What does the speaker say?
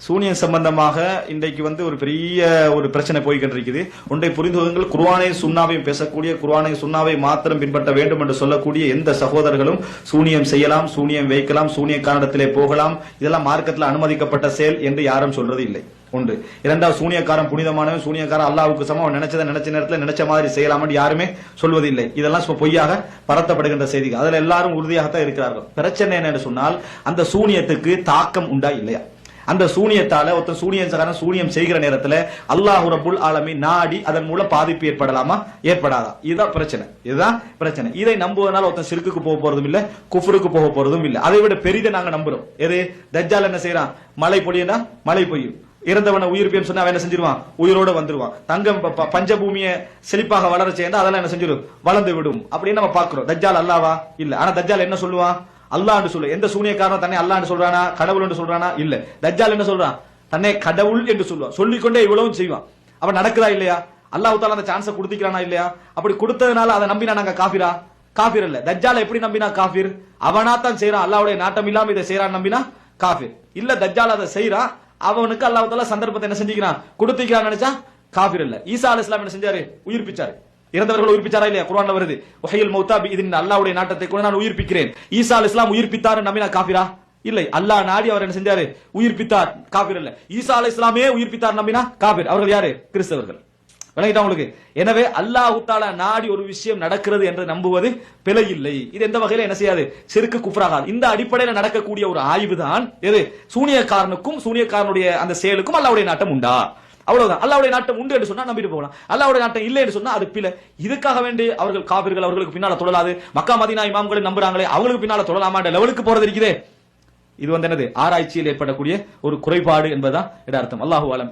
சூனியம் சம்பந்தமாக இன்றைக்கு ஒரு பெரிய ஒரு பிரச்சனை போய்கிட்டு இருக்குது. ஒன்றை புரிந்து குர்ஆனை சுன்னாவையும் பேசக்கூடிய, குர்ஆனை சுன்னாவை மாத்திரம் பின்பற்ற வேண்டும் என்று சொல்லக்கூடிய எந்த சகோதரர்களும் சூனியம் செய்யலாம், சூனியம் வைக்கலாம், சூனியக்காரத்திலே போகலாம், இதெல்லாம் மார்க்கத்தில் அனுமதிக்கப்பட்ட செயல் என்று யாரும் சொல்றது இல்லை. ஒன்று. இரண்டாவது, சூனியக்காரன் புனிதமானவன், சூனியக்காரன் அல்லாஹ்வுக்கு சமம், நினைச்சதை நினைச்ச நேரத்தில் நினைச்ச மாதிரி செய்யலாம் என்று யாருமே சொல்வதில்லை. இதெல்லாம் பொய்யாக பரத்தப்படுகின்ற செய்திகள். அதுல எல்லாரும் உறுதியாகத்தான் இருக்கிறார்கள். பிரச்சனை என்னன்னு சொன்னால், அந்த சூனியத்துக்கு தாக்கம் உண்டா இல்லையா? அந்த சூனியத்தால ஒருத்தர் சூனியம் செய்கிற நேரத்துல அல்லாஹ் ரப்புல் ஆலமீன் நாடி அதன் மூலம் பாதிப்பு ஏற்படலாமா, ஏற்படாதா? இதுதான் பிரச்சனை. இதை நம்புவதனால ஒருத்தன் சிறுக்குக்கு போக போறதும் இல்ல, குஃப்ருக்கு போக போறதும் இல்ல. அதை விட பெரிதை நாங்க நம்புறோம். எது? தஜ்ஜால் என்ன செய்யறான்? மழை பொழியுனா மழை பொய்யும், இறந்தவனை உயிர்ப்பின்னு சொன்னா அவன் என்ன செஞ்சிருவான்? உயிரோட வந்துருவான். தங்கம் பஞ்சபூமியை செழிப்பாக வளர செய்யறா, அதெல்லாம் என்ன செஞ்சிடும்? வளர்ந்து விடும் அப்படின்னு நம்ம பாக்குறோம். தஜ்ஜால் அல்லாவா? இல்ல. ஆனா தஜ்ஜால் என்ன சொல்லுவான்? அல்லாஹ்னு சொல்லு. எந்த சூனியக்காரன் தன்னை அல்லாஹ்னு சொல்றானா, கடவுள் என்று சொல்றானா? இல்ல. தஜ்ஜால் என்ன சொல்றான்? தன்னை கடவுள் என்று சொல்லுவான். சொல்லிக்கொண்டே இவ்வளவும் செய்வான். அப்ப நடக்குதா இல்லையா? அல்லாஹ் தஆலா அந்த சான்ஸை கொடுத்திக்கிறானா இல்லையா? அப்படி கொடுத்ததுனால அதை நம்பினா நாங்க காஃபிரா? காஃபிர் இல்ல. தஜ்ஜால் எப்படி நம்பினா காஃபிர்? அவனாத்தான் செய்யறான், அல்லாஹ்வுடைய நாட்டம் இல்லாம இதை செய்யறான் நம்பினா காஃபிர் இல்ல. தஜ்ஜால் அதை செய்யறான், அவனுக்கு அல்லாஹ் தஆலா சந்தர்ப்பத்தை என்ன செஞ்சுக்கிறான்? கொடுத்திக்கிறான் நினைச்சா காஃபிர் இல்ல. ஈசா அலைஹிஸ்ஸலாம் என்ன செஞ்சாரு? உயிர்ப்பிச்சாரு. இறந்தவர்கள் உயிர்ப்பிச்சாரா இல்லையா? குர்ஆன்ல வருது, வஹீல் மௌதா பிஇذن அல்லாஹ்வுடைய நாட்டத்தை கொண்டு நான் உயிர்ப்பிக்கிறேன். ஈசா அலைஹிஸ்ஸலாம் உயிர்ப்பித்தார் நம்பினா காஃபிரா? இல்லை. அல்லாஹ் நாடி அவர் என்ன செஞ்சாரு? உயிர்ப்பித்தார். காஃபிர் இல்ல. ஈசா அலைஹிஸ்ஸலாமே உயிர்ப்பித்தார் நம்பினா காஃபிர். அவர்கள் யாரு? கிறிஸ்தவர்கள். விளங்கிட்டா உங்களுக்கு? எனவே அல்லாஹ் தஆலா நாடி ஒரு விஷயம் நடக்கிறது என்று நம்புவது பிழை இல்லை. இது எந்த வகையில என்ன செய்யாது? சிறுக்கு குஃப்ராகாது. இந்த அடிப்படையில் நடக்கக்கூடிய ஒரு ஆய்வு தான் எது? சூனியக்காரனுக்கும் சூனியக்காரனுடைய அந்த செயலுக்கும் அல்லாஹ்வுடைய நாட்டம் உண்டா? அவ்வளவுதான். அல்லாஹ்வுடைய நாட்டம் உண்டு என்று சொன்னா நம்பிட்டு போகலாம். அல்லாஹ்வுடைய நாட்டம் இல்லை என்று சொன்னா அது பிழை. இதுக்காக வேண்டி அவர்கள் காபிர்கள், அவர்களுக்கு பின்னால தொழலாது, மக்கா மதீனா இமாம்களை நம்புறாங்களே அவங்களுக்கு பின்னால தொழலாமான்ற லெவலுக்கு போறது இருக்குதே. இது என்னது? ஆராய்ச்சியில் ஏற்படக்கூடிய ஒரு குறைபாடு என்பதுதான் அர்த்தம். அல்லாஹு அலம்.